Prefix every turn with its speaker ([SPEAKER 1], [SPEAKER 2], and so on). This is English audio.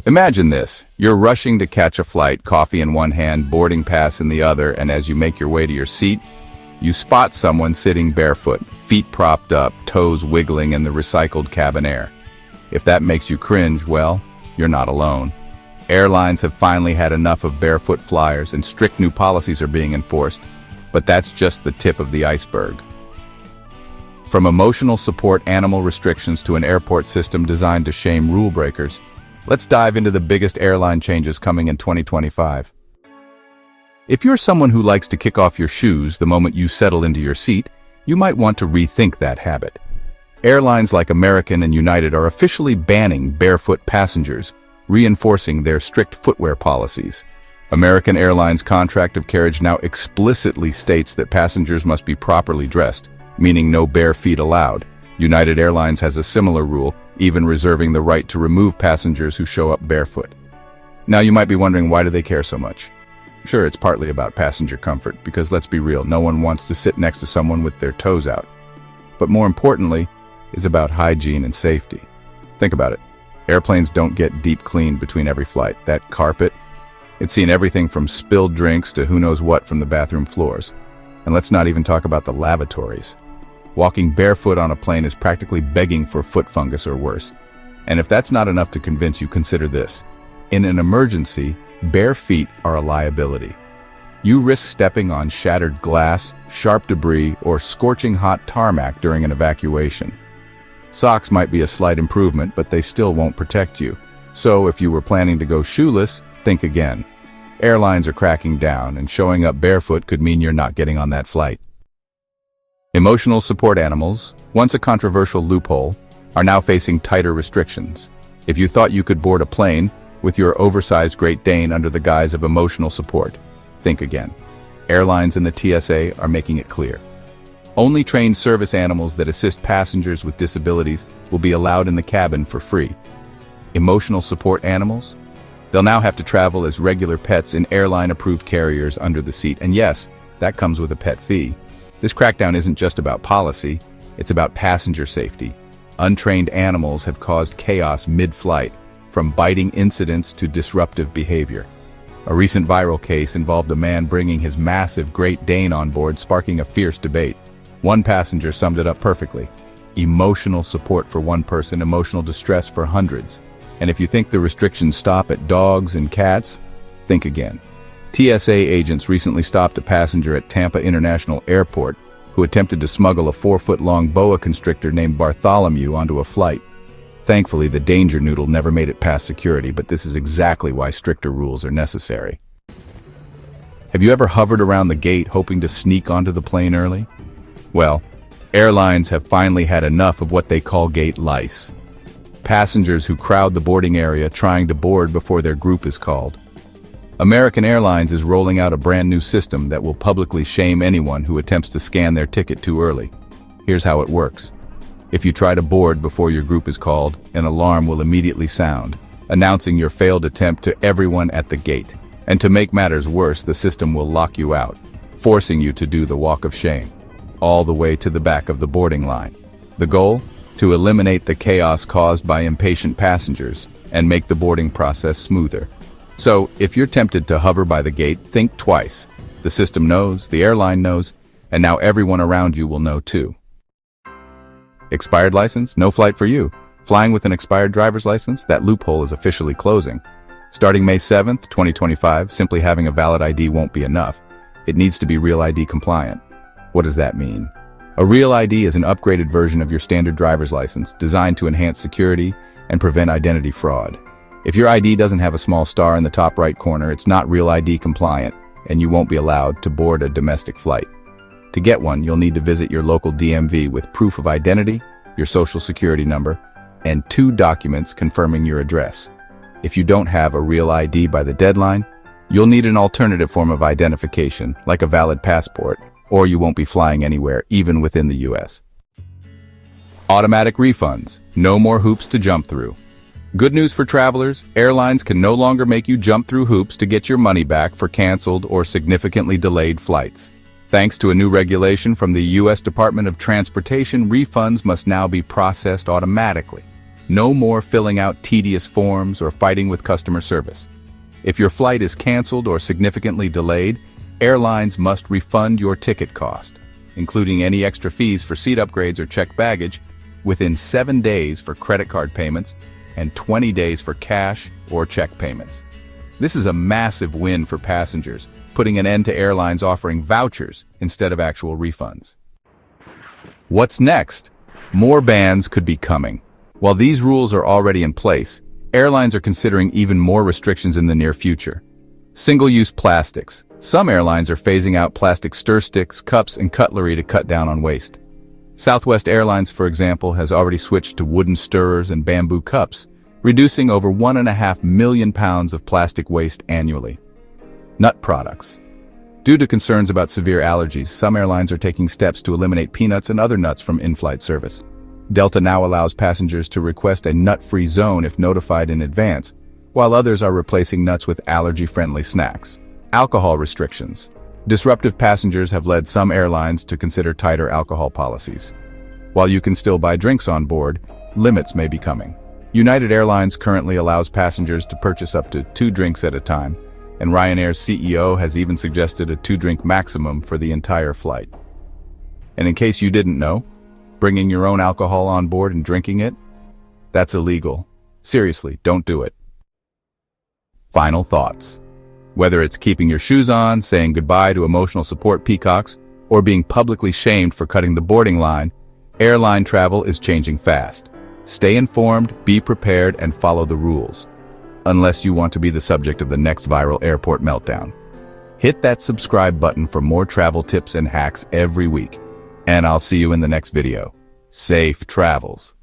[SPEAKER 1] Imagine this. You're rushing to catch a flight, coffee in one hand, boarding pass in the other, and as you make your way to your seat, you spot someone sitting barefoot, feet propped up, toes wiggling in the recycled cabin air. If that makes you cringe, well, you're not alone. Airlines have finally had enough of barefoot flyers and strict new policies are being enforced, but that's just the tip of the iceberg. From emotional support animal restrictions to an airport system designed to shame rule breakers, let's dive into the biggest airline changes coming in 2025. If you're someone who likes to kick off your shoes the moment you settle into your seat, you might want to rethink that habit. Airlines like American and United are officially banning barefoot passengers, reinforcing their strict footwear policies. American Airlines' contract of carriage now explicitly states that passengers must be properly dressed, meaning no bare feet allowed. United Airlines has a similar rule, even reserving the right to remove passengers who show up barefoot. Now you might be wondering, why do they care so much? Sure, it's partly about passenger comfort, because let's be real, no one wants to sit next to someone with their toes out. But more importantly, it's about hygiene and safety. Think about it. Airplanes don't get deep cleaned between every flight. That carpet, it's seen everything from spilled drinks to who knows what from the bathroom floors. And let's not even talk about the lavatories. Walking barefoot on a plane is practically begging for foot fungus or worse. And if that's not enough to convince you, consider this. In an emergency, bare feet are a liability. You risk stepping on shattered glass, sharp debris, or scorching hot tarmac during an evacuation. Socks might be a slight improvement, but they still won't protect you. So if you were planning to go shoeless, think again. Airlines are cracking down, and showing up barefoot could mean you're not getting on that flight. Emotional support animals, once a controversial loophole, are now facing tighter restrictions. If you thought you could board a plane with your oversized Great Dane under the guise of emotional support, think again. Airlines and the TSA are making it clear. Only trained service animals that assist passengers with disabilities will be allowed in the cabin for free. Emotional support animals? They'll now have to travel as regular pets in airline-approved carriers under the seat. And yes, that comes with a pet fee. This crackdown isn't just about policy, it's about passenger safety. Untrained animals have caused chaos mid-flight, from biting incidents to disruptive behavior. A recent viral case involved a man bringing his massive Great Dane on board, sparking a fierce debate. One passenger summed it up perfectly. Emotional support for one person, emotional distress for hundreds. And if you think the restrictions stop at dogs and cats, think again. TSA agents recently stopped a passenger at Tampa International Airport who attempted to smuggle a 4-foot-long boa constrictor named Bartholomew onto a flight. Thankfully, the danger noodle never made it past security, but this is exactly why stricter rules are necessary. Have you ever hovered around the gate hoping to sneak onto the plane early? Well, airlines have finally had enough of what they call gate lice. Passengers who crowd the boarding area trying to board before their group is called. American Airlines is rolling out a brand new system that will publicly shame anyone who attempts to scan their ticket too early. Here's how it works. If you try to board before your group is called, an alarm will immediately sound, announcing your failed attempt to everyone at the gate. And to make matters worse, the system will lock you out, forcing you to do the walk of shame, all the way to the back of the boarding line. The goal? To eliminate the chaos caused by impatient passengers and make the boarding process smoother. So, if you're tempted to hover by the gate, think twice. The system knows, the airline knows, and now everyone around you will know too. Expired license? No flight for you. Flying with an expired driver's license? That loophole is officially closing. Starting May 7th, 2025, simply having a valid ID won't be enough. It needs to be Real ID compliant. What does that mean? A Real ID is an upgraded version of your standard driver's license, designed to enhance security and prevent identity fraud. If your ID doesn't have a small star in the top right corner, it's not Real ID compliant, and you won't be allowed to board a domestic flight. To get one, you'll need to visit your local DMV with proof of identity, your social security number, and 2 documents confirming your address. If you don't have a Real ID by the deadline, you'll need an alternative form of identification, like a valid passport, or you won't be flying anywhere, even within the US. Automatic refunds. No more hoops to jump through. Good news for travelers, airlines can no longer make you jump through hoops to get your money back for canceled or significantly delayed flights. Thanks to a new regulation from the U.S. Department of Transportation, refunds must now be processed automatically. No more filling out tedious forms or fighting with customer service. If your flight is canceled or significantly delayed, airlines must refund your ticket cost, including any extra fees for seat upgrades or checked baggage, within 7 days for credit card payments and 20 days for cash or check payments. This is a massive win for passengers, putting an end to airlines offering vouchers instead of actual refunds. What's next? More bans could be coming. While these rules are already in place, airlines are considering even more restrictions in the near future. Single-use plastics. Some airlines are phasing out plastic stir sticks, cups, and cutlery to cut down on waste. Southwest Airlines, for example, has already switched to wooden stirrers and bamboo cups, reducing over 1.5 million pounds of plastic waste annually. Nut products. Due to concerns about severe allergies, some airlines are taking steps to eliminate peanuts and other nuts from in-flight service. Delta now allows passengers to request a nut-free zone if notified in advance, while others are replacing nuts with allergy-friendly snacks. Alcohol restrictions. Disruptive passengers have led some airlines to consider tighter alcohol policies. While you can still buy drinks on board, limits may be coming. United Airlines currently allows passengers to purchase up to 2 drinks at a time, and Ryanair's CEO has even suggested a 2-drink maximum for the entire flight. And in case you didn't know, bringing your own alcohol on board and drinking it? That's illegal. Seriously, don't do it. Final thoughts. Whether it's keeping your shoes on, saying goodbye to emotional support peacocks, or being publicly shamed for cutting the boarding line, airline travel is changing fast. Stay informed, be prepared, and follow the rules. Unless you want to be the subject of the next viral airport meltdown. Hit that subscribe button for more travel tips and hacks every week. And I'll see you in the next video. Safe travels.